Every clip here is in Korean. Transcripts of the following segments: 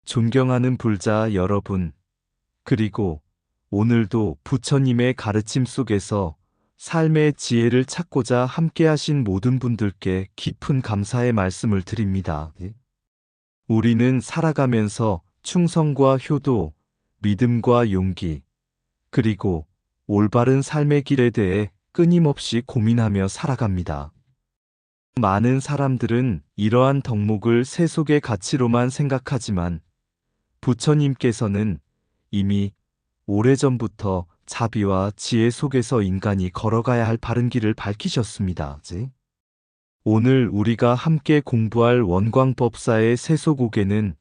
존경하는 불자 여러분, 그리고 오늘도 부처님의 가르침 속에서 삶의 지혜를 찾고자 함께하신 모든 분들께 깊은 감사의 말씀을 드립니다. 우리는 살아가면서 충성과 효도, 믿음과 용기, 그리고 올바른 삶의 길에 대해 끊임없이 고민하며 살아갑니다. 많은 사람들은 이러한 덕목을 세속의 가치로만 생각하지만 부처님께서는 이미 오래전부터 자비와 지혜 속에서 인간이 걸어가야 할 바른 길을 밝히셨습니다. 오늘 우리가 함께 공부할 원광법사의 세속오계는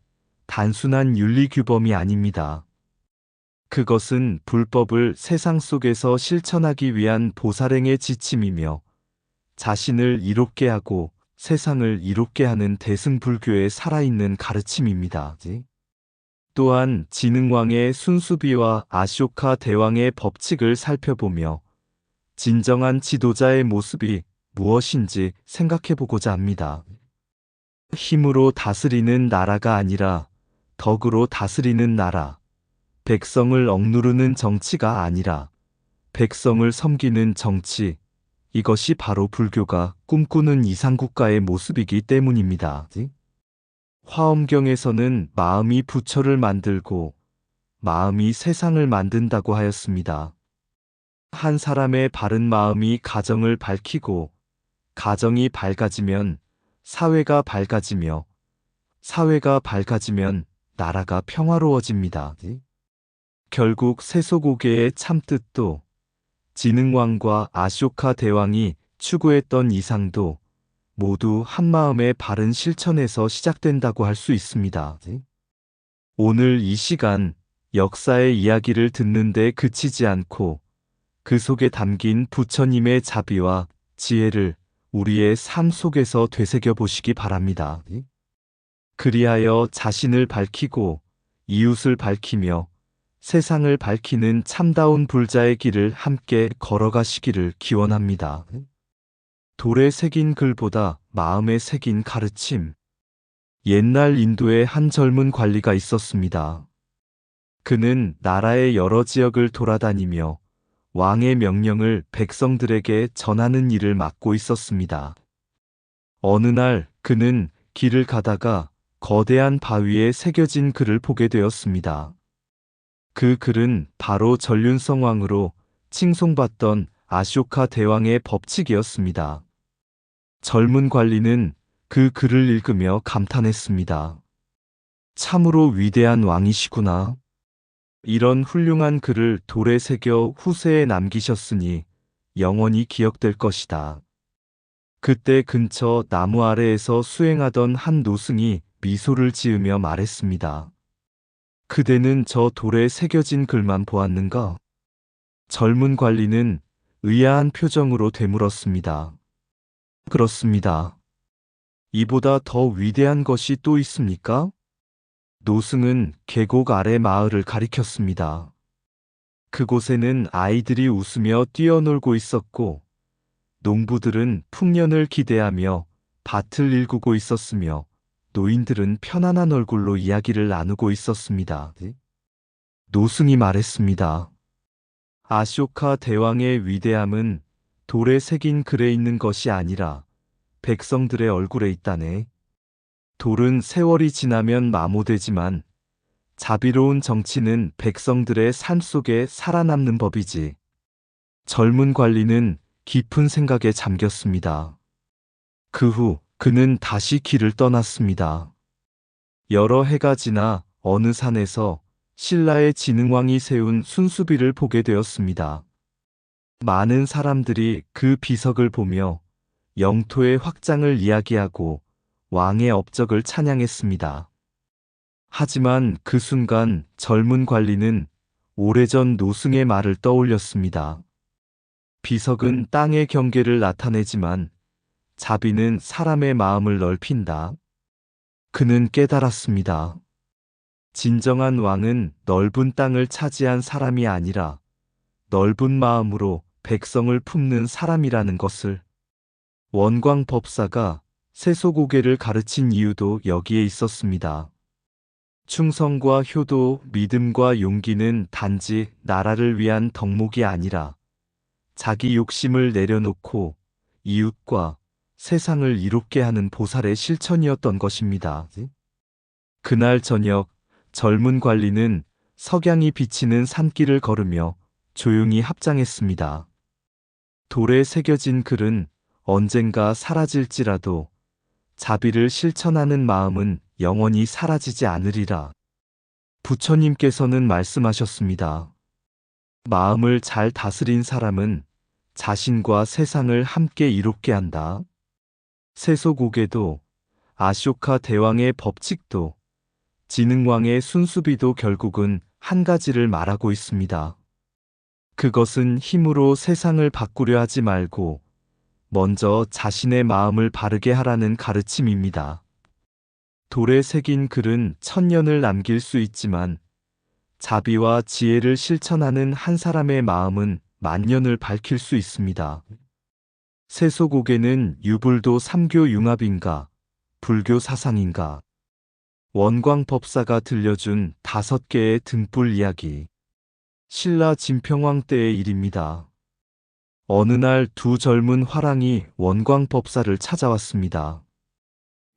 단순한 윤리규범이 아닙니다. 그것은 불법을 세상 속에서 실천하기 위한 보살행의 지침이며 자신을 이롭게 하고 세상을 이롭게 하는 대승불교의 살아있는 가르침입니다. 또한 진흥왕의 순수비와 아쇼카 대왕의 법칙을 살펴보며 진정한 지도자의 모습이 무엇인지 생각해보고자 합니다. 힘으로 다스리는 나라가 아니라 덕으로 다스리는 나라, 백성을 억누르는 정치가 아니라 백성을 섬기는 정치, 이것이 바로 불교가 꿈꾸는 이상국가의 모습이기 때문입니다. 화엄경에서는 마음이 부처를 만들고 마음이 세상을 만든다고 하였습니다. 한 사람의 바른 마음이 가정을 밝히고 가정이 밝아지면 사회가 밝아지며 사회가 밝아지면 나라가 평화로워집니다. 결국 세속오계의 참뜻도 진흥왕과 아쇼카 대왕이 추구했던 이상도 모두 한마음의 바른 실천에서 시작된다고 할 수 있습니다. 오늘 이 시간 역사의 이야기를 듣는데 그치지 않고 그 속에 담긴 부처님의 자비와 지혜를 우리의 삶 속에서 되새겨 보시기 바랍니다. 그리하여 자신을 밝히고 이웃을 밝히며 세상을 밝히는 참다운 불자의 길을 함께 걸어가시기를 기원합니다. 돌에 새긴 글보다 마음에 새긴 가르침. 옛날 인도에 한 젊은 관리가 있었습니다. 그는 나라의 여러 지역을 돌아다니며 왕의 명령을 백성들에게 전하는 일을 맡고 있었습니다. 어느 날 그는 길을 가다가 거대한 바위에 새겨진 글을 보게 되었습니다. 그 글은 바로 전륜성왕으로 칭송받던 아쇼카 대왕의 법칙이었습니다. 젊은 관리는 그 글을 읽으며 감탄했습니다. 참으로 위대한 왕이시구나. 이런 훌륭한 글을 돌에 새겨 후세에 남기셨으니 영원히 기억될 것이다. 그때 근처 나무 아래에서 수행하던 한 노승이 미소를 지으며 말했습니다. 그대는 저 돌에 새겨진 글만 보았는가? 젊은 관리는 의아한 표정으로 되물었습니다. 그렇습니다. 이보다 더 위대한 것이 또 있습니까? 노승은 계곡 아래 마을을 가리켰습니다. 그곳에는 아이들이 웃으며 뛰어놀고 있었고 농부들은 풍년을 기대하며 밭을 일구고 있었으며 노인들은 편안한 얼굴로 이야기를 나누고 있었습니다. 노승이 말했습니다. 아쇼카 대왕의 위대함은 돌에 새긴 글에 있는 것이 아니라 백성들의 얼굴에 있다네. 돌은 세월이 지나면 마모되지만 자비로운 정치는 백성들의 삶 속에 살아남는 법이지. 젊은 관리는 깊은 생각에 잠겼습니다. 그 후 그는 다시 길을 떠났습니다. 여러 해가 지나 어느 산에서 신라의 진흥왕이 세운 순수비를 보게 되었습니다. 많은 사람들이 그 비석을 보며 영토의 확장을 이야기하고 왕의 업적을 찬양했습니다. 하지만 그 순간 젊은 관리는 오래전 노승의 말을 떠올렸습니다. 비석은 땅의 경계를 나타내지만 자비는 사람의 마음을 넓힌다. 그는 깨달았습니다. 진정한 왕은 넓은 땅을 차지한 사람이 아니라 넓은 마음으로 백성을 품는 사람이라는 것을. 원광법사가 세속오계를 가르친 이유도 여기에 있었습니다. 충성과 효도, 믿음과 용기는 단지 나라를 위한 덕목이 아니라 자기 욕심을 내려놓고 이웃과 세상을 이롭게 하는 보살의 실천이었던 것입니다. 그날 저녁 젊은 관리는 석양이 비치는 산길을 걸으며 조용히 합장했습니다. 돌에 새겨진 글은 언젠가 사라질지라도 자비를 실천하는 마음은 영원히 사라지지 않으리라. 부처님께서는 말씀하셨습니다. 마음을 잘 다스린 사람은 자신과 세상을 함께 이롭게 한다. 세소고개도, 아쇼카 대왕의 법칙도, 진흥왕의 순수비도 결국은 한 가지를 말하고 있습니다. 그것은 힘으로 세상을 바꾸려 하지 말고 먼저 자신의 마음을 바르게 하라는 가르침입니다. 돌에 새긴 글은 천년을 남길 수 있지만 자비와 지혜를 실천하는 한 사람의 마음은 만년을 밝힐 수 있습니다. 세소고개는 유불도 삼교 융합인가, 불교 사상인가, 원광법사가 들려준 5개의 등불 이야기. 신라 진평왕 때의 일입니다. 어느 날 두 젊은 화랑이 원광법사를 찾아왔습니다.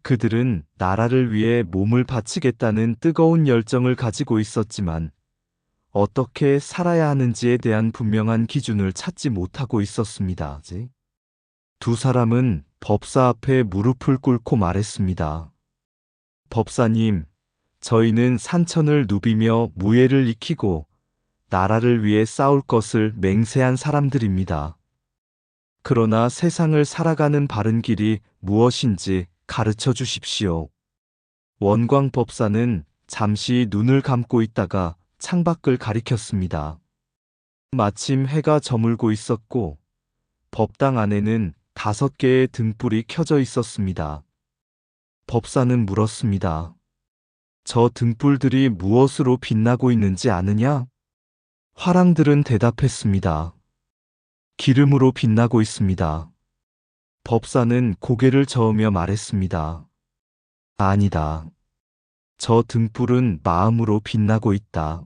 그들은 나라를 위해 몸을 바치겠다는 뜨거운 열정을 가지고 있었지만 어떻게 살아야 하는지에 대한 분명한 기준을 찾지 못하고 있었습니다. 두 사람은 법사 앞에 무릎을 꿇고 말했습니다. 법사님, 저희는 산천을 누비며 무예를 익히고 나라를 위해 싸울 것을 맹세한 사람들입니다. 그러나 세상을 살아가는 바른 길이 무엇인지 가르쳐 주십시오. 원광법사는 잠시 눈을 감고 있다가 창밖을 가리켰습니다. 마침 해가 저물고 있었고 법당 안에는 5개의 등불이 켜져 있었습니다. 법사는 물었습니다. 저 등불들이 무엇으로 빛나고 있는지 아느냐? 화랑들은 대답했습니다. 기름으로 빛나고 있습니다. 법사는 고개를 저으며 말했습니다. 아니다. 저 등불은 마음으로 빛나고 있다.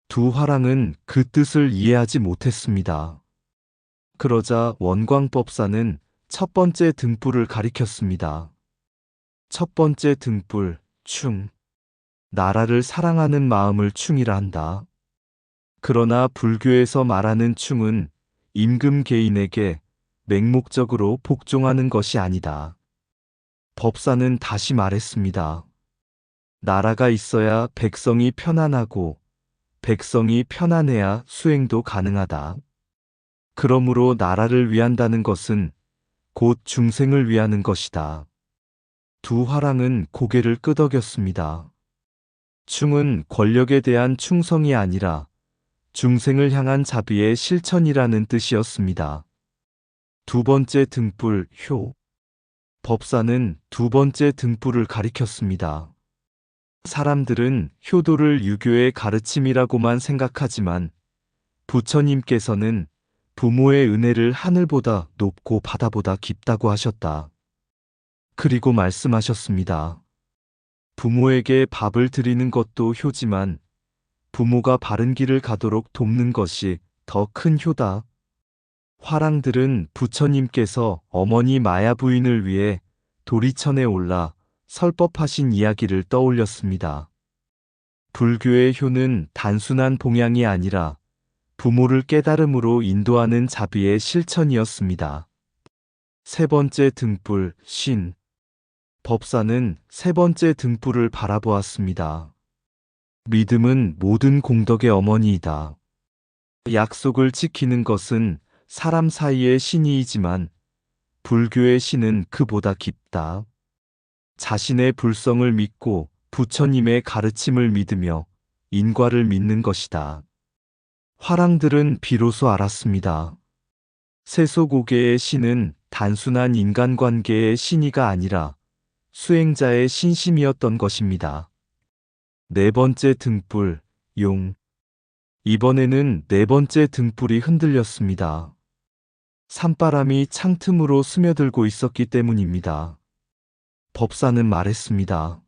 두 화랑은 그 뜻을 이해하지 못했습니다. 그러자 원광법사는 첫 번째 등불을 가리켰습니다. 첫 번째 등불, 충. 나라를 사랑하는 마음을 충이라 한다. 그러나 불교에서 말하는 충은 임금 개인에게 맹목적으로 복종하는 것이 아니다. 법사는 다시 말했습니다. 나라가 있어야 백성이 편안하고 백성이 편안해야 수행도 가능하다. 그러므로 나라를 위한다는 것은 곧 중생을 위하는 것이다. 두 화랑은 고개를 끄덕였습니다. 충은 권력에 대한 충성이 아니라 중생을 향한 자비의 실천이라는 뜻이었습니다. 두 번째 등불, 효. 법사는 두 번째 등불을 가리켰습니다. 사람들은 효도를 유교의 가르침이라고만 생각하지만 부처님께서는 부모의 은혜를 하늘보다 높고 바다보다 깊다고 하셨다. 그리고 말씀하셨습니다. 부모에게 밥을 드리는 것도 효지만 부모가 바른 길을 가도록 돕는 것이 더 큰 효다. 화랑들은 부처님께서 어머니 마야 부인을 위해 도리천에 올라 설법하신 이야기를 떠올렸습니다. 불교의 효는 단순한 봉양이 아니라 부모를 깨달음으로 인도하는 자비의 실천이었습니다. 세 번째 등불, 신. 법사는 세 번째 등불을 바라보았습니다. 믿음은 모든 공덕의 어머니이다. 약속을 지키는 것은 사람 사이의 신이이지만 불교의 신은 그보다 깊다. 자신의 불성을 믿고 부처님의 가르침을 믿으며 인과를 믿는 것이다. 화랑들은 비로소 알았습니다. 세소고개의 신은 단순한 인간관계의 신이가 아니라 수행자의 신심이었던 것입니다. 네 번째 등불, 용. 이번에는 네 번째 등불이 흔들렸습니다. 산바람이 창틈으로 스며들고 있었기 때문입니다. 법사는 말했습니다.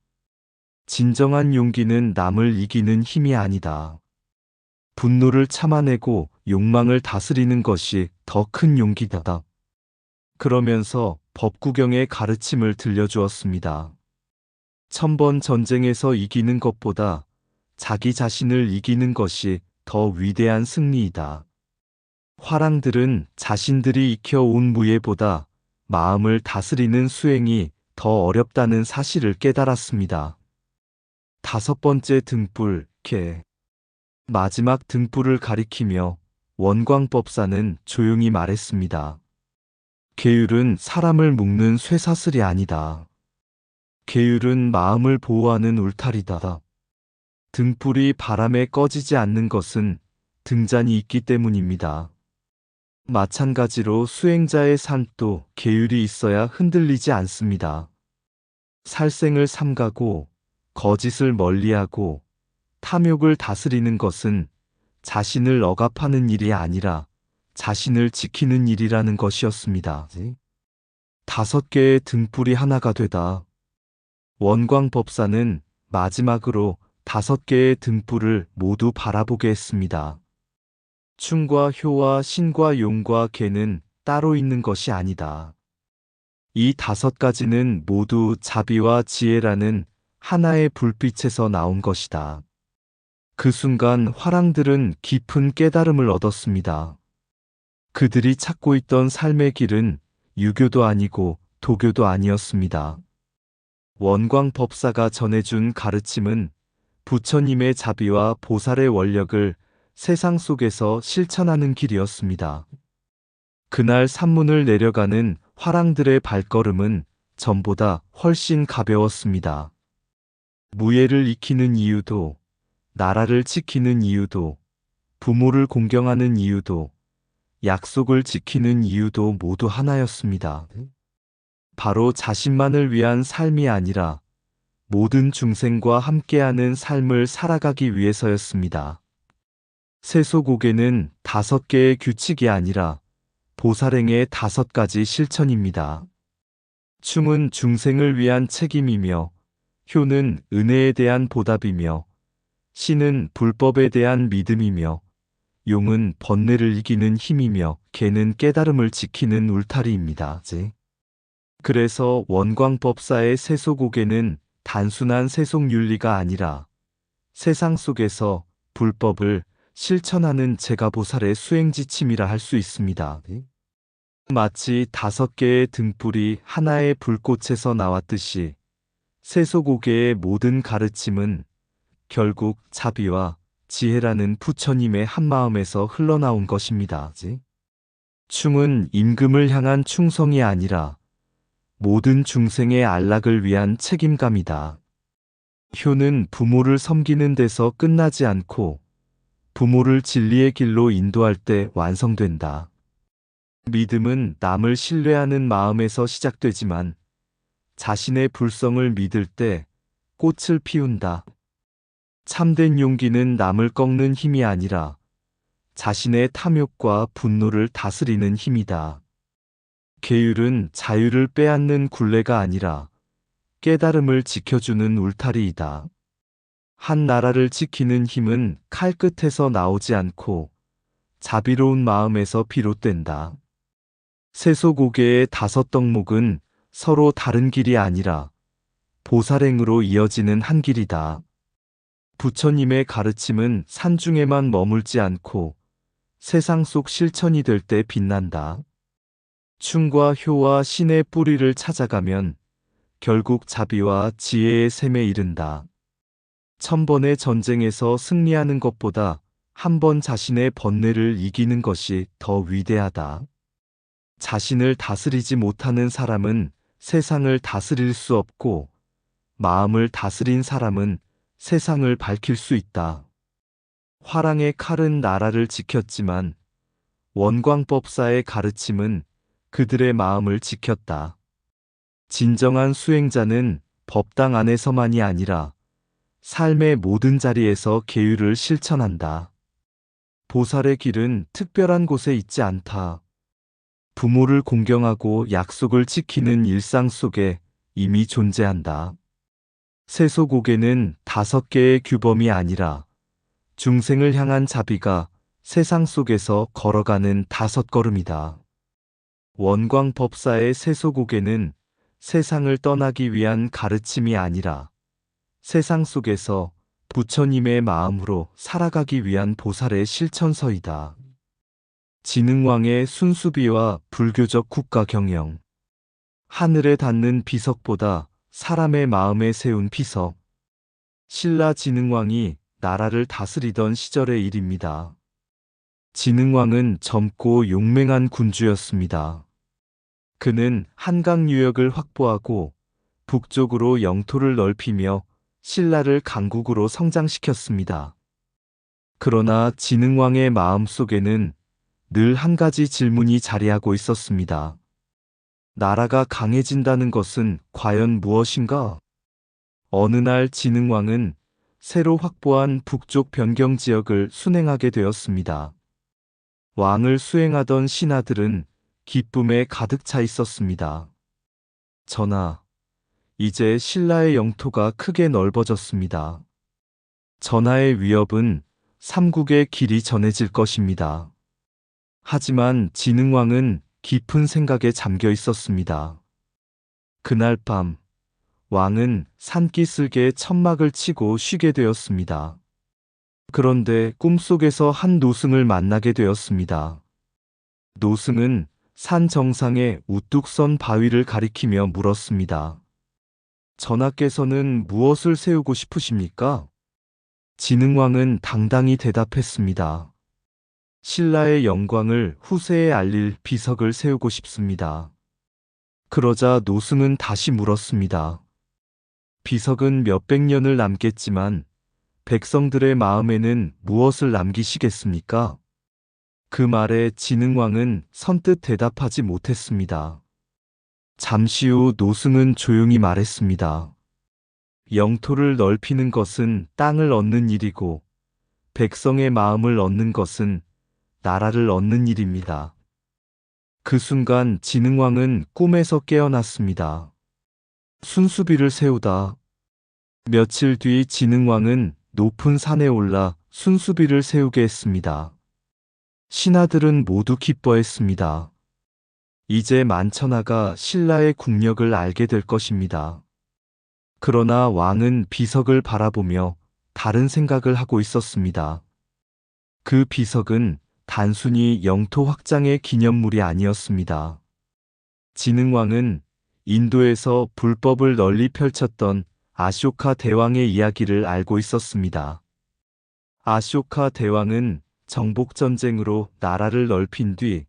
진정한 용기는 남을 이기는 힘이 아니다. 분노를 참아내고 욕망을 다스리는 것이 더 큰 용기다. 그러면서 법구경의 가르침을 들려주었습니다. 1000번 전쟁에서 이기는 것보다 자기 자신을 이기는 것이 더 위대한 승리이다. 화랑들은 자신들이 익혀온 무예보다 마음을 다스리는 수행이 더 어렵다는 사실을 깨달았습니다. 5번째 등불, 개. 마지막 등불을 가리키며 원광법사는 조용히 말했습니다. 계율은 사람을 묶는 쇠사슬이 아니다. 계율은 마음을 보호하는 울타리다. 등불이 바람에 꺼지지 않는 것은 등잔이 있기 때문입니다. 마찬가지로 수행자의 삶도 계율이 있어야 흔들리지 않습니다. 살생을 삼가고 거짓을 멀리하고 탐욕을 다스리는 것은 자신을 억압하는 일이 아니라 자신을 지키는 일이라는 것이었습니다. 5개의 등불이 하나가 되다. 원광법사는 마지막으로 5개의 등불을 모두 바라보게 했습니다. 충과 효와 신과 용과 계는 따로 있는 것이 아니다. 이 5가지는 모두 자비와 지혜라는 하나의 불빛에서 나온 것이다. 그 순간 화랑들은 깊은 깨달음을 얻었습니다. 그들이 찾고 있던 삶의 길은 유교도 아니고 도교도 아니었습니다. 원광법사가 전해준 가르침은 부처님의 자비와 보살의 원력을 세상 속에서 실천하는 길이었습니다. 그날 산문을 내려가는 화랑들의 발걸음은 전보다 훨씬 가벼웠습니다. 무예를 익히는 이유도, 나라를 지키는 이유도, 부모를 공경하는 이유도, 약속을 지키는 이유도 모두 하나였습니다. 바로 자신만을 위한 삶이 아니라 모든 중생과 함께하는 삶을 살아가기 위해서였습니다. 세소고개는 5개의 규칙이 아니라 보살행의 5가지 실천입니다. 충은 중생을 위한 책임이며, 효는 은혜에 대한 보답이며, 신은 불법에 대한 믿음이며, 용은 번뇌를 이기는 힘이며, 계는 깨달음을 지키는 울타리입니다. 그래서 원광법사의 세소고개는 단순한 세속윤리가 아니라 세상 속에서 불법을 실천하는 제가보살의 수행지침이라 할 수 있습니다. 마치 5개의 등불이 하나의 불꽃에서 나왔듯이 세소고개의 모든 가르침은 결국 자비와 지혜라는 부처님의 한마음에서 흘러나온 것입니다. 충은 임금을 향한 충성이 아니라 모든 중생의 안락을 위한 책임감이다. 효는 부모를 섬기는 데서 끝나지 않고 부모를 진리의 길로 인도할 때 완성된다. 믿음은 남을 신뢰하는 마음에서 시작되지만 자신의 불성을 믿을 때 꽃을 피운다. 참된 용기는 남을 꺾는 힘이 아니라 자신의 탐욕과 분노를 다스리는 힘이다. 계율은 자유를 빼앗는 굴레가 아니라 깨달음을 지켜주는 울타리이다. 한 나라를 지키는 힘은 칼끝에서 나오지 않고 자비로운 마음에서 비롯된다. 세소고개의 5덕목은 서로 다른 길이 아니라 보살행으로 이어지는 한 길이다. 부처님의 가르침은 산중에만 머물지 않고 세상 속 실천이 될 때 빛난다. 충과 효와 신의 뿌리를 찾아가면 결국 자비와 지혜의 샘에 이른다. 1000번의 전쟁에서 승리하는 것보다 한 번 자신의 번뇌를 이기는 것이 더 위대하다. 자신을 다스리지 못하는 사람은 세상을 다스릴 수 없고, 마음을 다스린 사람은 세상을 밝힐 수 있다. 화랑의 칼은 나라를 지켰지만 원광법사의 가르침은 그들의 마음을 지켰다. 진정한 수행자는 법당 안에서만이 아니라 삶의 모든 자리에서 계율을 실천한다. 보살의 길은 특별한 곳에 있지 않다. 부모를 공경하고 약속을 지키는 일상 속에 이미 존재한다. 세속옥에는 5개의 규범이 아니라 중생을 향한 자비가 세상 속에서 걸어가는 5걸음이다. 원광법사의 세속옥에는 세상을 떠나기 위한 가르침이 아니라 세상 속에서 부처님의 마음으로 살아가기 위한 보살의 실천서이다. 진흥왕의 순수비와 불교적 국가 경영. 하늘에 닿는 비석보다 사람의 마음에 세운 비석. 신라 진흥왕이 나라를 다스리던 시절의 일입니다. 진흥왕은 젊고 용맹한 군주였습니다. 그는 한강 유역을 확보하고 북쪽으로 영토를 넓히며 신라를 강국으로 성장시켰습니다. 그러나 진흥왕의 마음속에는 늘 한 가지 질문이 자리하고 있었습니다. 나라가 강해진다는 것은 과연 무엇인가? 어느 날 진흥왕은 새로 확보한 북쪽 변경 지역을 순행하게 되었습니다. 왕을 수행하던 신하들은 기쁨에 가득 차 있었습니다. 전하, 이제 신라의 영토가 크게 넓어졌습니다. 전하의 위협은 삼국의 길이 전해질 것입니다. 하지만 진흥왕은 깊은 생각에 잠겨 있었습니다. 그날 밤, 왕은 산기슭에 천막을 치고 쉬게 되었습니다. 그런데 꿈속에서 한 노승을 만나게 되었습니다. 노승은 산 정상에 우뚝 선 바위를 가리키며 물었습니다. 전하께서는 무엇을 세우고 싶으십니까? 진흥왕은 당당히 대답했습니다. 신라의 영광을 후세에 알릴 비석을 세우고 싶습니다. 그러자 노승은 다시 물었습니다. 비석은 몇백 년을 남겠지만 백성들의 마음에는 무엇을 남기시겠습니까? 그 말에 진흥왕은 선뜻 대답하지 못했습니다. 잠시 후 노승은 조용히 말했습니다. 영토를 넓히는 것은 땅을 얻는 일이고 백성의 마음을 얻는 것은 나라를 얻는 일입니다. 그 순간 진흥왕은 꿈에서 깨어났습니다. 순수비를 세우다. 며칠 뒤 진흥왕은 높은 산에 올라 순수비를 세우게 했습니다. 신하들은 모두 기뻐했습니다. 이제 만천하가 신라의 국력을 알게 될 것입니다. 그러나 왕은 비석을 바라보며 다른 생각을 하고 있었습니다. 그 비석은 단순히 영토 확장의 기념물이 아니었습니다. 진흥왕은 인도에서 불법을 널리 펼쳤던 아쇼카 대왕의 이야기를 알고 있었습니다. 아쇼카 대왕은 정복전쟁으로 나라를 넓힌 뒤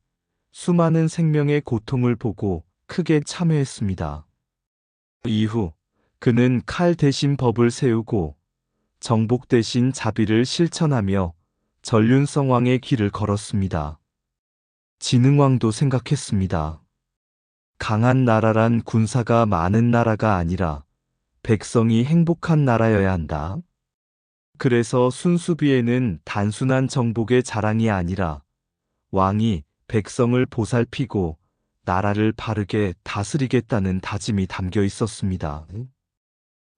수많은 생명의 고통을 보고 크게 참회했습니다. 이후 그는 칼 대신 법을 세우고 정복 대신 자비를 실천하며 전륜성왕의 길을 걸었습니다. 진흥왕도 생각했습니다. 강한 나라란 군사가 많은 나라가 아니라 백성이 행복한 나라여야 한다. 그래서 순수비에는 단순한 정복의 자랑이 아니라 왕이 백성을 보살피고 나라를 바르게 다스리겠다는 다짐이 담겨 있었습니다.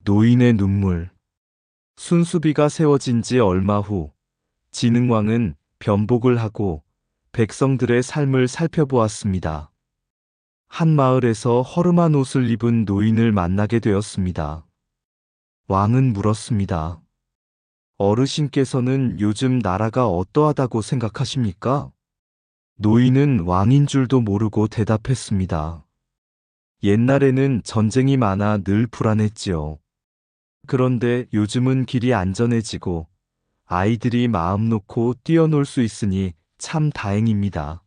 노인의 눈물. 순수비가 세워진 지 얼마 후 진흥왕은 변복을 하고 백성들의 삶을 살펴보았습니다. 한 마을에서 허름한 옷을 입은 노인을 만나게 되었습니다. 왕은 물었습니다. 어르신께서는 요즘 나라가 어떠하다고 생각하십니까? 노인은 왕인 줄도 모르고 대답했습니다. 옛날에는 전쟁이 많아 늘 불안했지요. 그런데 요즘은 길이 안전해지고 아이들이 마음 놓고 뛰어놀 수 있으니 참 다행입니다.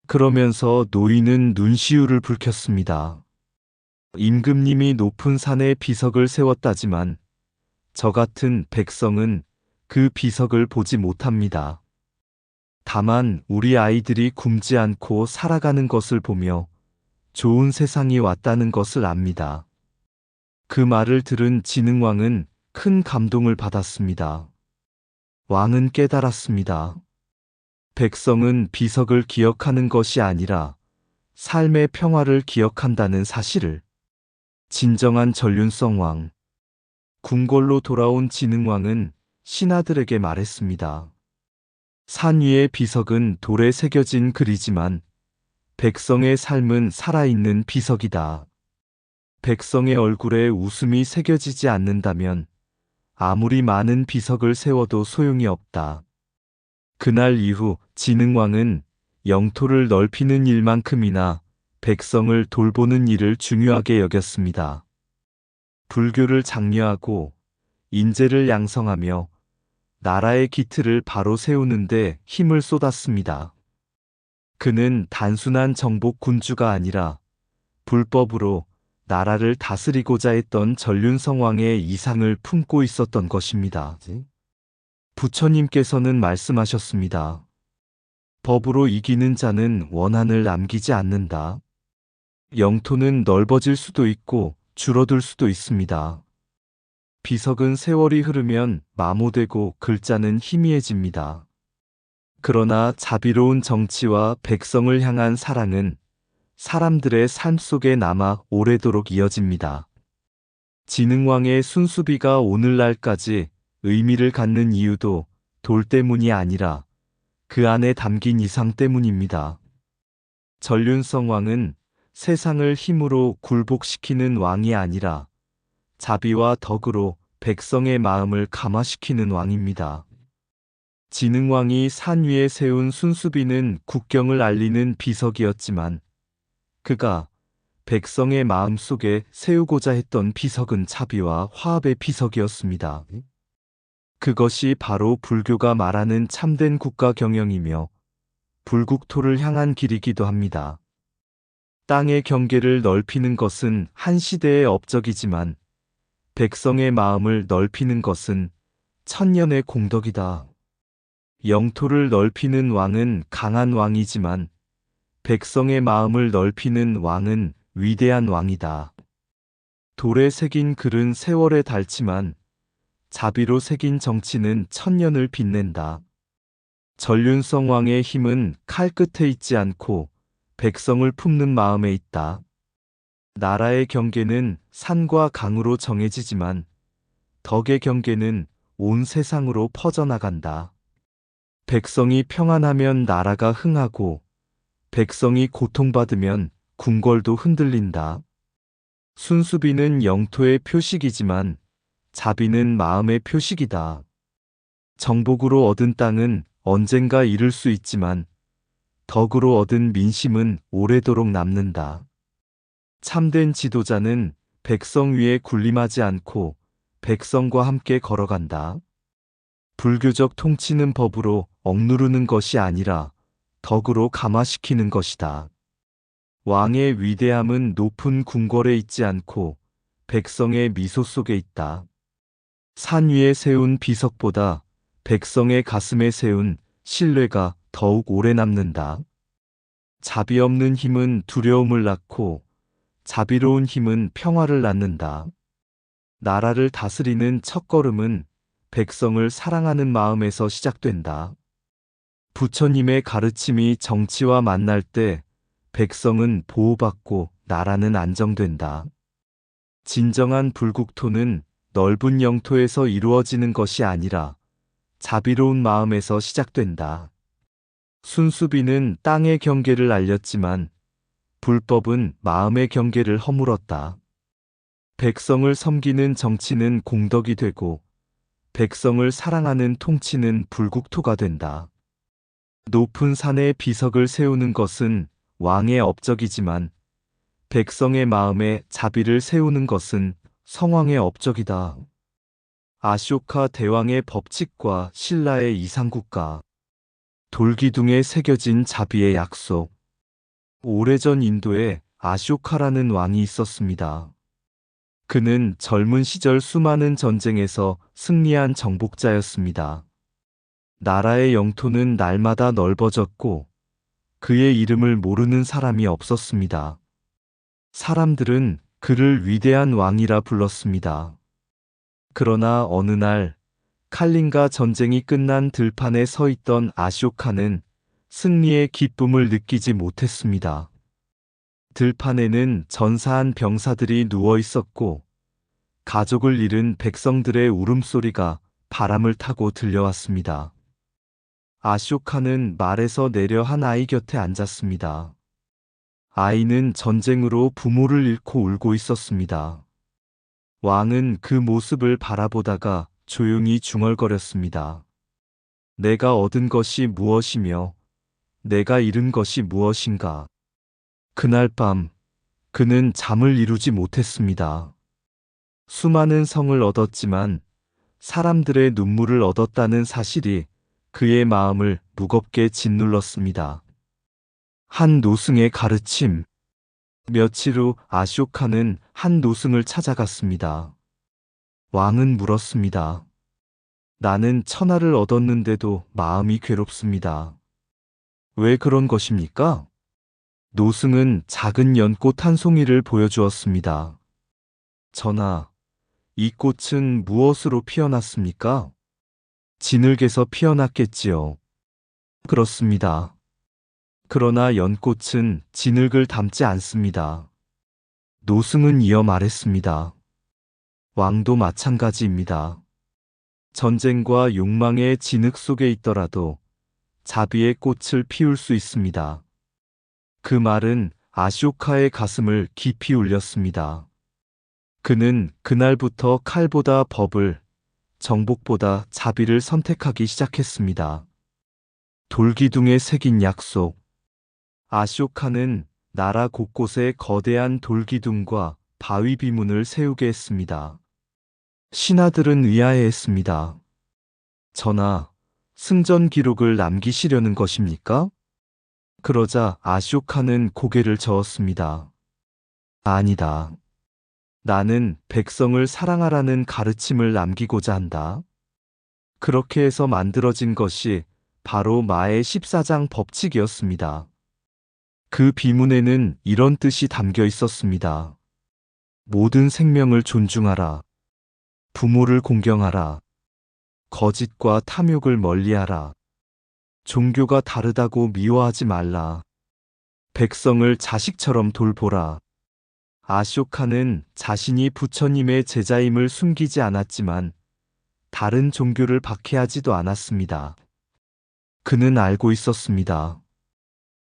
그러면서 노인은 눈시울을 붉혔습니다. 임금님이 높은 산에 비석을 세웠다지만 저 같은 백성은 그 비석을 보지 못합니다. 다만 우리 아이들이 굶지 않고 살아가는 것을 보며 좋은 세상이 왔다는 것을 압니다. 그 말을 들은 진흥왕은 큰 감동을 받았습니다. 왕은 깨달았습니다. 백성은 비석을 기억하는 것이 아니라 삶의 평화를 기억한다는 사실을. 진정한 전륜성 왕. 궁궐로 돌아온 진흥왕은 신하들에게 말했습니다. 산 위의 비석은 돌에 새겨진 글이지만 백성의 삶은 살아있는 비석이다. 백성의 얼굴에 웃음이 새겨지지 않는다면 아무리 많은 비석을 세워도 소용이 없다. 그날 이후 진흥왕은 영토를 넓히는 일만큼이나 백성을 돌보는 일을 중요하게 여겼습니다. 불교를 장려하고 인재를 양성하며 나라의 기틀을 바로 세우는데 힘을 쏟았습니다. 그는 단순한 정복 군주가 아니라 불법으로 나라를 다스리고자 했던 전륜성왕의 이상을 품고 있었던 것입니다. 부처님께서는 말씀하셨습니다. 법으로 이기는 자는 원한을 남기지 않는다. 영토는 넓어질 수도 있고 줄어들 수도 있습니다. 비석은 세월이 흐르면 마모되고 글자는 희미해집니다. 그러나 자비로운 정치와 백성을 향한 사랑은 사람들의 삶 속에 남아 오래도록 이어집니다. 진흥왕의 순수비가 오늘날까지 의미를 갖는 이유도 돌 때문이 아니라 그 안에 담긴 이상 때문입니다. 전륜성왕은 세상을 힘으로 굴복시키는 왕이 아니라 자비와 덕으로 백성의 마음을 감화시키는 왕입니다. 진흥왕이 산 위에 세운 순수비는 국경을 알리는 비석이었지만 그가 백성의 마음 속에 세우고자 했던 비석은 자비와 화합의 비석이었습니다. 그것이 바로 불교가 말하는 참된 국가 경영이며 불국토를 향한 길이기도 합니다. 땅의 경계를 넓히는 것은 한 시대의 업적이지만 백성의 마음을 넓히는 것은 천년의 공덕이다. 영토를 넓히는 왕은 강한 왕이지만 백성의 마음을 넓히는 왕은 위대한 왕이다. 돌에 새긴 글은 세월에 닳지만 자비로 새긴 정치는 천년을 빛낸다. 전륜성 왕의 힘은 칼 끝에 있지 않고 백성을 품는 마음에 있다. 나라의 경계는 산과 강으로 정해지지만 덕의 경계는 온 세상으로 퍼져나간다. 백성이 평안하면 나라가 흥하고 백성이 고통받으면 궁궐도 흔들린다. 순수비는 영토의 표식이지만 자비는 마음의 표식이다. 정복으로 얻은 땅은 언젠가 잃을 수 있지만 덕으로 얻은 민심은 오래도록 남는다. 참된 지도자는 백성 위에 군림하지 않고 백성과 함께 걸어간다. 불교적 통치는 법으로 억누르는 것이 아니라 덕으로 감화시키는 것이다. 왕의 위대함은 높은 궁궐에 있지 않고 백성의 미소 속에 있다. 산 위에 세운 비석보다 백성의 가슴에 세운 신뢰가 더욱 오래 남는다. 자비 없는 힘은 두려움을 낳고 자비로운 힘은 평화를 낳는다. 나라를 다스리는 첫걸음은 백성을 사랑하는 마음에서 시작된다. 부처님의 가르침이 정치와 만날 때 백성은 보호받고 나라는 안정된다. 진정한 불국토는 넓은 영토에서 이루어지는 것이 아니라 자비로운 마음에서 시작된다. 순수비는 땅의 경계를 알렸지만 불법은 마음의 경계를 허물었다. 백성을 섬기는 정치는 공덕이 되고 백성을 사랑하는 통치는 불국토가 된다. 높은 산에 비석을 세우는 것은 왕의 업적이지만 백성의 마음에 자비를 세우는 것은 성왕의 업적이다. 아쇼카 대왕의 법칙과 신라의 이상국가, 돌기둥에 새겨진 자비의 약속. 오래전 인도에 아쇼카라는 왕이 있었습니다. 그는 젊은 시절 수많은 전쟁에서 승리한 정복자였습니다. 나라의 영토는 날마다 넓어졌고 그의 이름을 모르는 사람이 없었습니다. 사람들은 그를 위대한 왕이라 불렀습니다. 그러나 어느 날 칼린가 전쟁이 끝난 들판에 서 있던 아쇼카는 승리의 기쁨을 느끼지 못했습니다. 들판에는 전사한 병사들이 누워 있었고 가족을 잃은 백성들의 울음소리가 바람을 타고 들려왔습니다. 아쇼카는 말에서 내려 한 아이 곁에 앉았습니다. 아이는 전쟁으로 부모를 잃고 울고 있었습니다. 왕은 그 모습을 바라보다가 조용히 중얼거렸습니다. 내가 얻은 것이 무엇이며 내가 잃은 것이 무엇인가? 그날 밤 그는 잠을 이루지 못했습니다. 수많은 성을 얻었지만 사람들의 눈물을 얻었다는 사실이 그의 마음을 무겁게 짓눌렀습니다. 한 노승의 가르침. 며칠 후 아쇼카는 한 노승을 찾아갔습니다. 왕은 물었습니다. 나는 천하를 얻었는데도 마음이 괴롭습니다. 왜 그런 것입니까? 노승은 작은 연꽃 한 송이를 보여주었습니다. 전하, 이 꽃은 무엇으로 피어났습니까? 진흙에서 피어났겠지요. 그렇습니다. 그러나 연꽃은 진흙을 닮지 않습니다. 노승은 이어 말했습니다. 왕도 마찬가지입니다. 전쟁과 욕망의 진흙 속에 있더라도 자비의 꽃을 피울 수 있습니다. 그 말은 아쇼카의 가슴을 깊이 울렸습니다. 그는 그날부터 칼보다 법을, 정복보다 자비를 선택하기 시작했습니다. 돌기둥에 새긴 약속. 아쇼카는 나라 곳곳에 거대한 돌기둥과 바위 비문을 세우게 했습니다. 신하들은 의아해했습니다. 전하, 승전 기록을 남기시려는 것입니까? 그러자 아쇼카는 고개를 저었습니다. 아니다. 나는 백성을 사랑하라는 가르침을 남기고자 한다. 그렇게 해서 만들어진 것이 바로 마의 14장 법칙이었습니다. 그 비문에는 이런 뜻이 담겨 있었습니다. 모든 생명을 존중하라. 부모를 공경하라. 거짓과 탐욕을 멀리하라. 종교가 다르다고 미워하지 말라. 백성을 자식처럼 돌보라. 아쇼카는 자신이 부처님의 제자임을 숨기지 않았지만 다른 종교를 박해하지도 않았습니다. 그는 알고 있었습니다.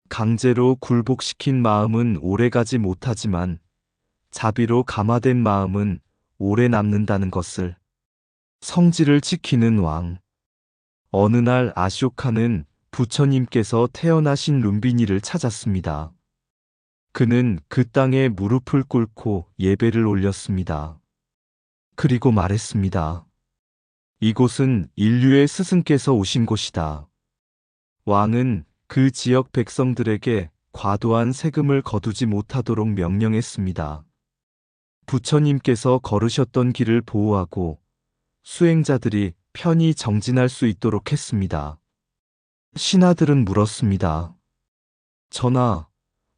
강제로 굴복시킨 마음은 오래가지 못하지만 자비로 감화된 마음은 오래 남는다는 것을. 성질을 지키는 왕. 어느 날 아쇼카는 부처님께서 태어나신 룸비니를 찾았습니다. 그는 그 땅에 무릎을 꿇고 예배를 올렸습니다. 그리고 말했습니다. 이곳은 인류의 스승께서 오신 곳이다. 왕은 그 지역 백성들에게 과도한 세금을 거두지 못하도록 명령했습니다. 부처님께서 걸으셨던 길을 보호하고 수행자들이 편히 정진할 수 있도록 했습니다. 신하들은 물었습니다. 전하,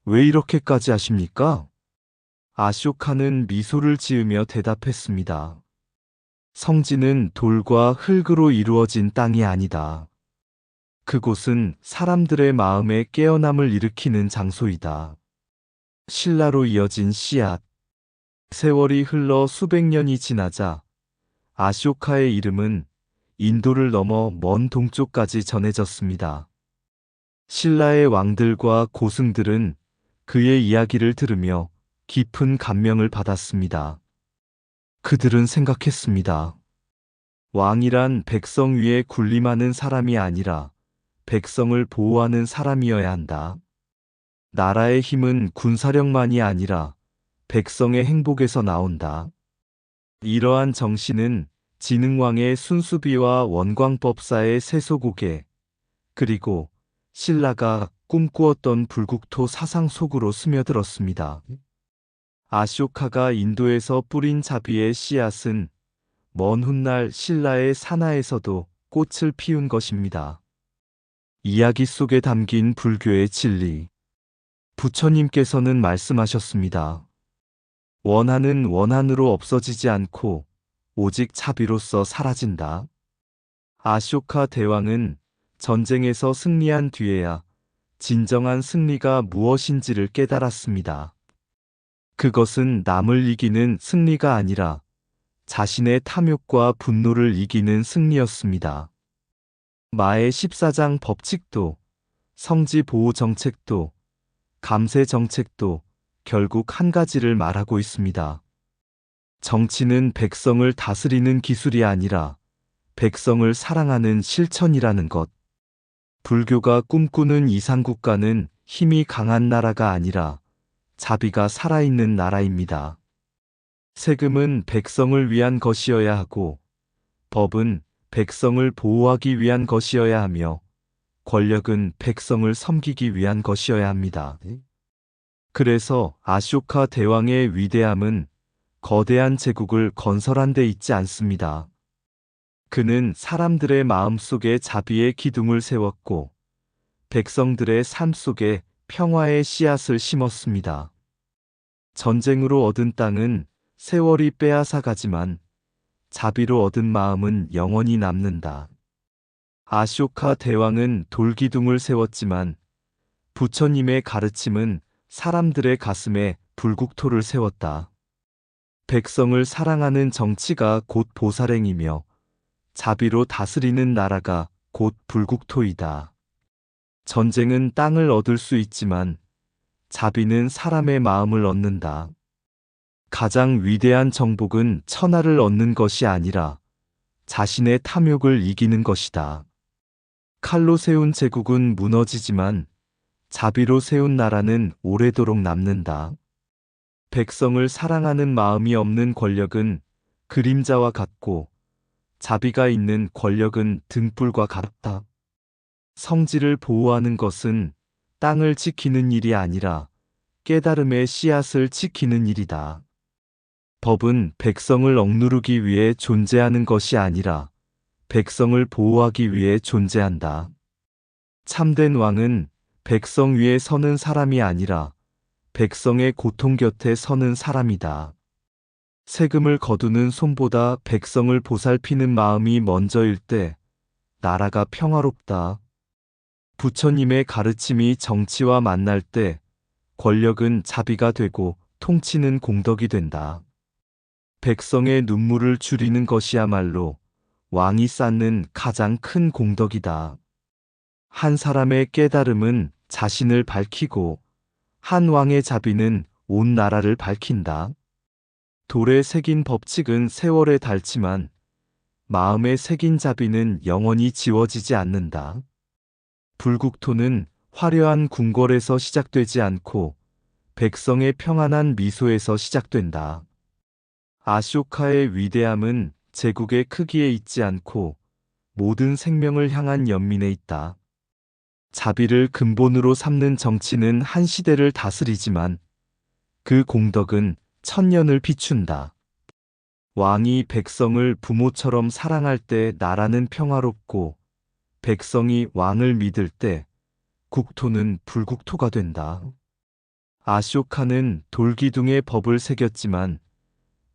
왜 이렇게까지 하십니까? 아쇼카는 미소를 지으며 대답했습니다. 성지는 돌과 흙으로 이루어진 땅이 아니다. 그곳은 사람들의 마음에 깨어남을 일으키는 장소이다. 신라로 이어진 씨앗. 세월이 흘러 수백 년이 지나자 아쇼카의 이름은 인도를 넘어 먼 동쪽까지 전해졌습니다. 신라의 왕들과 고승들은 그의 이야기를 들으며 깊은 감명을 받았습니다. 그들은 생각했습니다. 왕이란 백성 위에 군림하는 사람이 아니라 백성을 보호하는 사람이어야 한다. 나라의 힘은 군사력만이 아니라 백성의 행복에서 나온다. 이러한 정신은 진흥왕의 순수비와 원광법사의 세소고개, 그리고 신라가 꿈꾸었던 불국토 사상 속으로 스며들었습니다. 아쇼카가 인도에서 뿌린 자비의 씨앗은 먼 훗날 신라의 산하에서도 꽃을 피운 것입니다. 이야기 속에 담긴 불교의 진리. 부처님께서는 말씀하셨습니다. 원한은 원한으로 없어지지 않고 오직 자비로서 사라진다. 아쇼카 대왕은 전쟁에서 승리한 뒤에야 진정한 승리가 무엇인지를 깨달았습니다. 그것은 남을 이기는 승리가 아니라 자신의 탐욕과 분노를 이기는 승리였습니다. 마의 14장 법칙도, 성지 보호 정책도, 감세 정책도 결국 한 가지를 말하고 있습니다. 정치는 백성을 다스리는 기술이 아니라 백성을 사랑하는 실천이라는 것. 불교가 꿈꾸는 이상국가는 힘이 강한 나라가 아니라 자비가 살아있는 나라입니다. 세금은 백성을 위한 것이어야 하고, 법은 백성을 보호하기 위한 것이어야 하며, 권력은 백성을 섬기기 위한 것이어야 합니다. 그래서 아쇼카 대왕의 위대함은 거대한 제국을 건설한 데 있지 않습니다. 그는 사람들의 마음속에 자비의 기둥을 세웠고, 백성들의 삶 속에 평화의 씨앗을 심었습니다. 전쟁으로 얻은 땅은 세월이 빼앗아 가지만 자비로 얻은 마음은 영원히 남는다. 아쇼카 대왕은 돌기둥을 세웠지만 부처님의 가르침은 사람들의 가슴에 불국토를 세웠다. 백성을 사랑하는 정치가 곧 보살행이며 자비로 다스리는 나라가 곧 불국토이다. 전쟁은 땅을 얻을 수 있지만 자비는 사람의 마음을 얻는다. 가장 위대한 정복은 천하를 얻는 것이 아니라 자신의 탐욕을 이기는 것이다. 칼로 세운 제국은 무너지지만 자비로 세운 나라는 오래도록 남는다. 백성을 사랑하는 마음이 없는 권력은 그림자와 같고 자비가 있는 권력은 등불과 같다. 성지를 보호하는 것은 땅을 지키는 일이 아니라 깨달음의 씨앗을 지키는 일이다. 법은 백성을 억누르기 위해 존재하는 것이 아니라 백성을 보호하기 위해 존재한다. 참된 왕은 백성 위에 서는 사람이 아니라 백성의 고통 곁에 서는 사람이다. 세금을 거두는 손보다 백성을 보살피는 마음이 먼저일 때 나라가 평화롭다. 부처님의 가르침이 정치와 만날 때 권력은 자비가 되고 통치는 공덕이 된다. 백성의 눈물을 줄이는 것이야말로 왕이 쌓는 가장 큰 공덕이다. 한 사람의 깨달음은 자신을 밝히고 한 왕의 자비는 온 나라를 밝힌다. 돌에 새긴 법칙은 세월에 닳지만 마음에 새긴 자비는 영원히 지워지지 않는다. 불국토는 화려한 궁궐에서 시작되지 않고 백성의 평안한 미소에서 시작된다. 아쇼카의 위대함은 제국의 크기에 있지 않고 모든 생명을 향한 연민에 있다. 자비를 근본으로 삼는 정치는 한 시대를 다스리지만 그 공덕은 천년을 비춘다. 왕이 백성을 부모처럼 사랑할 때 나라는 평화롭고 백성이 왕을 믿을 때 국토는 불국토가 된다. 아쇼카는 돌기둥에 법을 새겼지만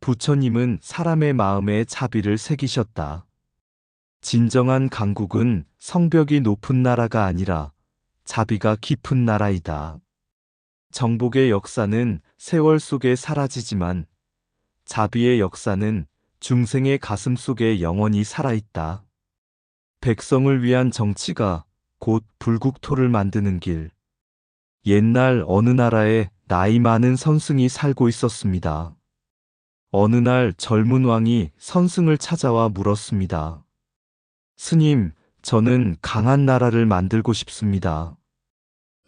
부처님은 사람의 마음에 자비를 새기셨다. 진정한 강국은 성벽이 높은 나라가 아니라 자비가 깊은 나라이다. 정복의 역사는 세월 속에 사라지지만 자비의 역사는 중생의 가슴 속에 영원히 살아있다. 백성을 위한 정치가 곧 불국토를 만드는 길. 옛날 어느 나라에 나이 많은 선승이 살고 있었습니다. 어느 날 젊은 왕이 선승을 찾아와 물었습니다. 스님, 저는 강한 나라를 만들고 싶습니다.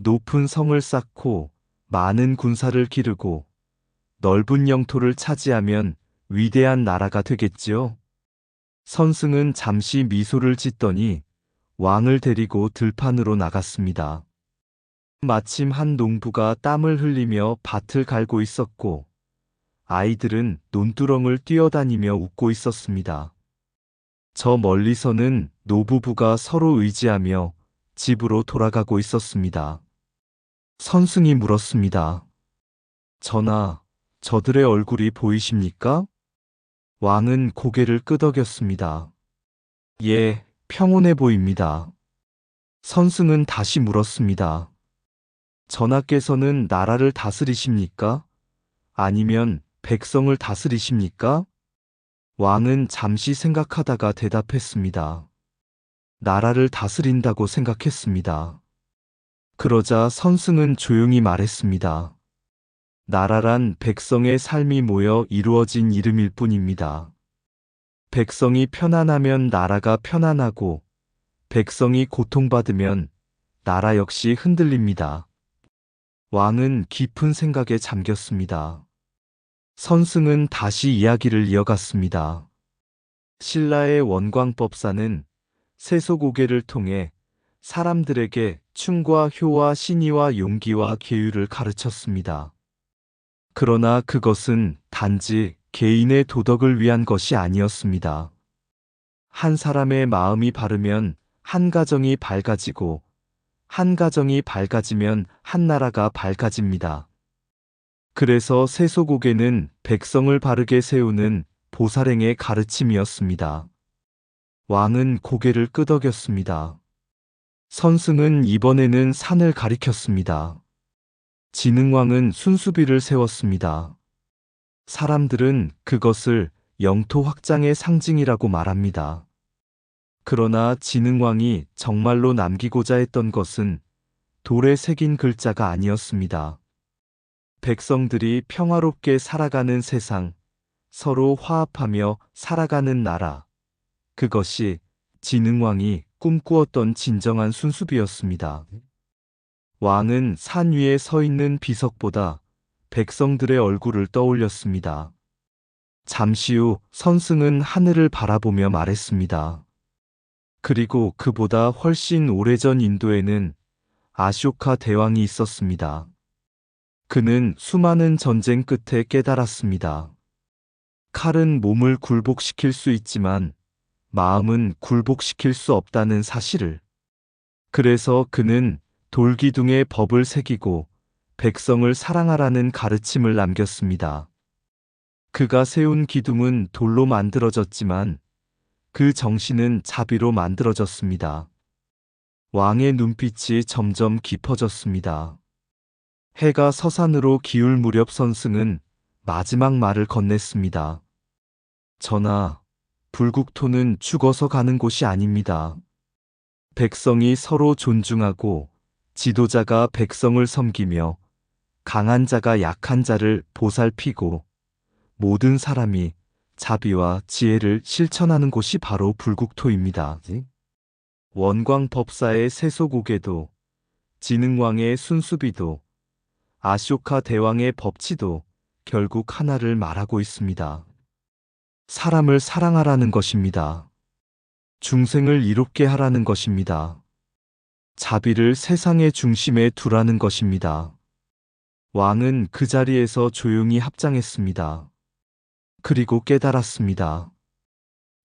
높은 성을 쌓고 많은 군사를 기르고 넓은 영토를 차지하면 위대한 나라가 되겠지요? 선승은 잠시 미소를 짓더니 왕을 데리고 들판으로 나갔습니다. 마침 한 농부가 땀을 흘리며 밭을 갈고 있었고 아이들은 논두렁을 뛰어다니며 웃고 있었습니다. 저 멀리서는 노부부가 서로 의지하며 집으로 돌아가고 있었습니다. 선승이 물었습니다. 전하, 저들의 얼굴이 보이십니까? 왕은 고개를 끄덕였습니다. 예, 평온해 보입니다. 선승은 다시 물었습니다. 전하께서는 나라를 다스리십니까? 아니면 백성을 다스리십니까? 왕은 잠시 생각하다가 대답했습니다. 나라를 다스린다고 생각했습니다. 그러자 선승은 조용히 말했습니다. 나라란 백성의 삶이 모여 이루어진 이름일 뿐입니다. 백성이 편안하면 나라가 편안하고, 백성이 고통받으면 나라 역시 흔들립니다. 왕은 깊은 생각에 잠겼습니다. 선승은 다시 이야기를 이어갔습니다. 신라의 원광법사는 세소고개를 통해 사람들에게 충과 효와 신의와 용기와 계율을 가르쳤습니다. 그러나 그것은 단지 개인의 도덕을 위한 것이 아니었습니다. 한 사람의 마음이 바르면 한 가정이 밝아지고, 한 가정이 밝아지면 한 나라가 밝아집니다. 그래서 세소고개는 백성을 바르게 세우는 보살행의 가르침이었습니다. 왕은 고개를 끄덕였습니다. 선승은 이번에는 산을 가리켰습니다. 진흥왕은 순수비를 세웠습니다. 사람들은 그것을 영토 확장의 상징이라고 말합니다. 그러나 진흥왕이 정말로 남기고자 했던 것은 돌에 새긴 글자가 아니었습니다. 백성들이 평화롭게 살아가는 세상, 서로 화합하며 살아가는 나라. 그것이 진흥왕이 꿈꾸었던 진정한 순수비였습니다. 왕은 산 위에 서 있는 비석보다 백성들의 얼굴을 떠올렸습니다. 잠시 후 선승은 하늘을 바라보며 말했습니다. 그리고 그보다 훨씬 오래전 인도에는 아쇼카 대왕이 있었습니다. 그는 수많은 전쟁 끝에 깨달았습니다. 칼은 몸을 굴복시킬 수 있지만 마음은 굴복시킬 수 없다는 사실을. 그래서 그는 돌기둥에 법을 새기고 백성을 사랑하라는 가르침을 남겼습니다. 그가 세운 기둥은 돌로 만들어졌지만 그 정신은 자비로 만들어졌습니다. 왕의 눈빛이 점점 깊어졌습니다. 해가 서산으로 기울 무렵 선승은 마지막 말을 건넸습니다. 전하, 불국토는 죽어서 가는 곳이 아닙니다. 백성이 서로 존중하고 지도자가 백성을 섬기며 강한 자가 약한 자를 보살피고 모든 사람이 자비와 지혜를 실천하는 곳이 바로 불국토입니다. 원광법사의 세소고개도, 진흥왕의 순수비도, 아쇼카 대왕의 법치도 결국 하나를 말하고 있습니다. 사람을 사랑하라는 것입니다. 중생을 이롭게 하라는 것입니다. 자비를 세상의 중심에 두라는 것입니다. 왕은 그 자리에서 조용히 합장했습니다. 그리고 깨달았습니다.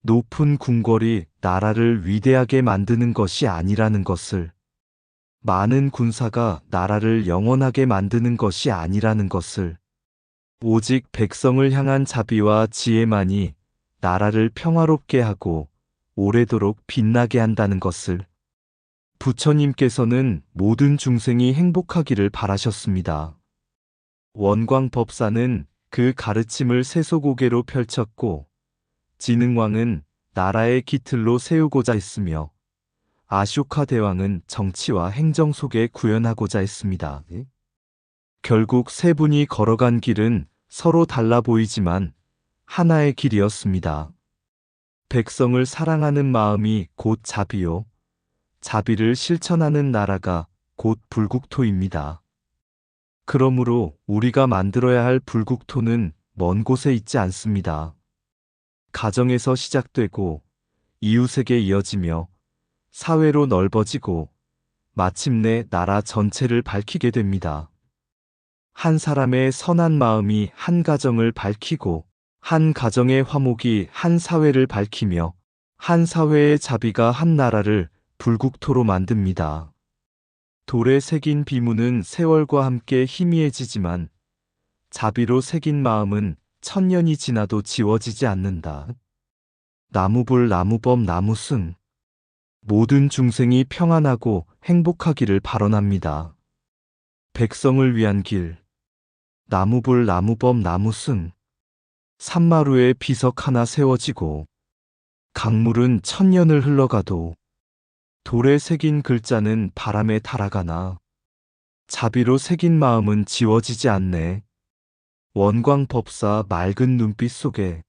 높은 궁궐이 나라를 위대하게 만드는 것이 아니라는 것을, 많은 군사가 나라를 영원하게 만드는 것이 아니라는 것을, 오직 백성을 향한 자비와 지혜만이 나라를 평화롭게 하고 오래도록 빛나게 한다는 것을. 부처님께서는 모든 중생이 행복하기를 바라셨습니다. 원광법사는 그 가르침을 세소고개로 펼쳤고, 진흥왕은 나라의 기틀로 세우고자 했으며, 아쇼카 대왕은 정치와 행정 속에 구현하고자 했습니다. 결국 세 분이 걸어간 길은 서로 달라 보이지만 하나의 길이었습니다. 백성을 사랑하는 마음이 곧 자비요, 자비를 실천하는 나라가 곧 불국토입니다. 그러므로 우리가 만들어야 할 불국토는 먼 곳에 있지 않습니다. 가정에서 시작되고 이웃에게 이어지며 사회로 넓어지고 마침내 나라 전체를 밝히게 됩니다. 한 사람의 선한 마음이 한 가정을 밝히고, 한 가정의 화목이 한 사회를 밝히며, 한 사회의 자비가 한 나라를 불국토로 만듭니다. 돌에 새긴 비문은 세월과 함께 희미해지지만 자비로 새긴 마음은 천년이 지나도 지워지지 않는다. 나무불 나무범 나무승. 모든 중생이 평안하고 행복하기를 발언합니다. 백성을 위한 길. 나무불 나무범 나무승. 산마루에 비석 하나 세워지고 강물은 천년을 흘러가도 돌에 새긴 글자는 바람에 달아가나 자비로 새긴 마음은 지워지지 않네. 원광법사 맑은 눈빛 속에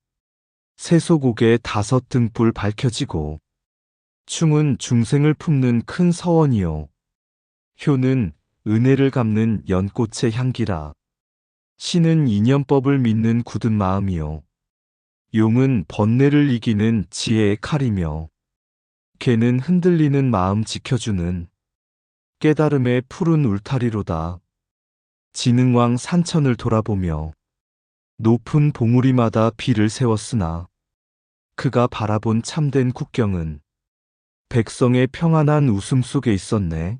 세소곡의 5 등불 밝혀지고 충은 중생을 품는 큰 서원이요. 효는 은혜를 갚는 연꽃의 향기라. 신은 인연법을 믿는 굳은 마음이요. 용은 번뇌를 이기는 지혜의 칼이며 개는 흔들리는 마음 지켜주는 깨달음의 푸른 울타리로다. 지능왕 산천을 돌아보며 높은 봉우리마다 비를 세웠으나 그가 바라본 참된 국경은 백성의 평안한 웃음 속에 있었네.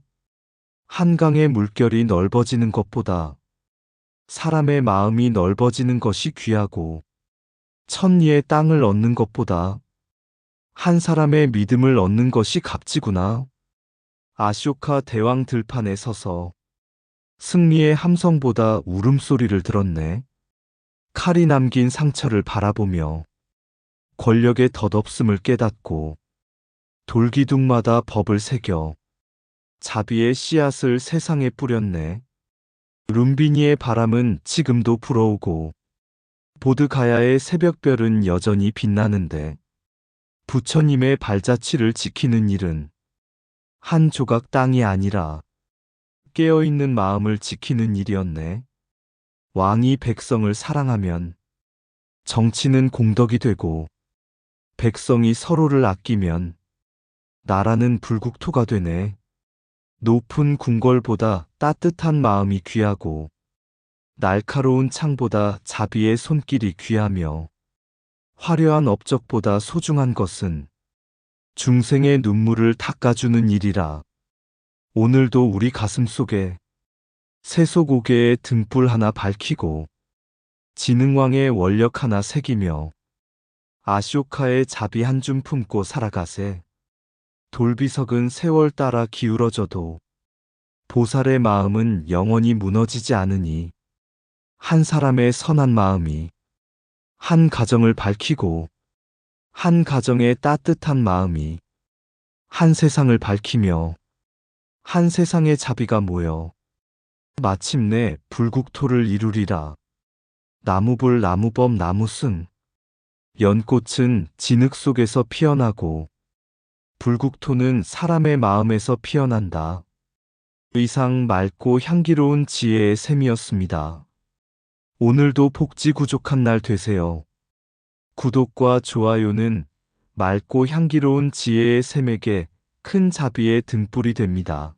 한강의 물결이 넓어지는 것보다 사람의 마음이 넓어지는 것이 귀하고 천리의 땅을 얻는 것보다 한 사람의 믿음을 얻는 것이 값지구나. 아쇼카 대왕 들판에 서서 승리의 함성보다 울음소리를 들었네. 칼이 남긴 상처를 바라보며 권력의 덧없음을 깨닫고 돌기둥마다 법을 새겨 자비의 씨앗을 세상에 뿌렸네. 룸비니의 바람은 지금도 불어오고 보드가야의 새벽별은 여전히 빛나는데 부처님의 발자취를 지키는 일은 한 조각 땅이 아니라 깨어있는 마음을 지키는 일이었네. 왕이 백성을 사랑하면 정치는 공덕이 되고 백성이 서로를 아끼면 나라는 불국토가 되네. 높은 궁궐보다 따뜻한 마음이 귀하고 날카로운 창보다 자비의 손길이 귀하며 화려한 업적보다 소중한 것은 중생의 눈물을 닦아주는 일이라. 오늘도 우리 가슴 속에 세소고개의 등불 하나 밝히고 지능왕의 원력 하나 새기며 아쇼카의 자비 한 줌 품고 살아가세. 돌비석은 세월 따라 기울어져도 보살의 마음은 영원히 무너지지 않으니 한 사람의 선한 마음이 한 가정을 밝히고 한 가정의 따뜻한 마음이 한 세상을 밝히며 한 세상의 자비가 모여 마침내 불국토를 이루리라. 나무불 나무범 나무승. 연꽃은 진흙 속에서 피어나고 불국토는 사람의 마음에서 피어난다. 의상 맑고 향기로운 지혜의 샘이었습니다. 오늘도 복지구족한 날 되세요. 구독과 좋아요는 맑고 향기로운 지혜의 샘에게 큰 자비의 등불이 됩니다.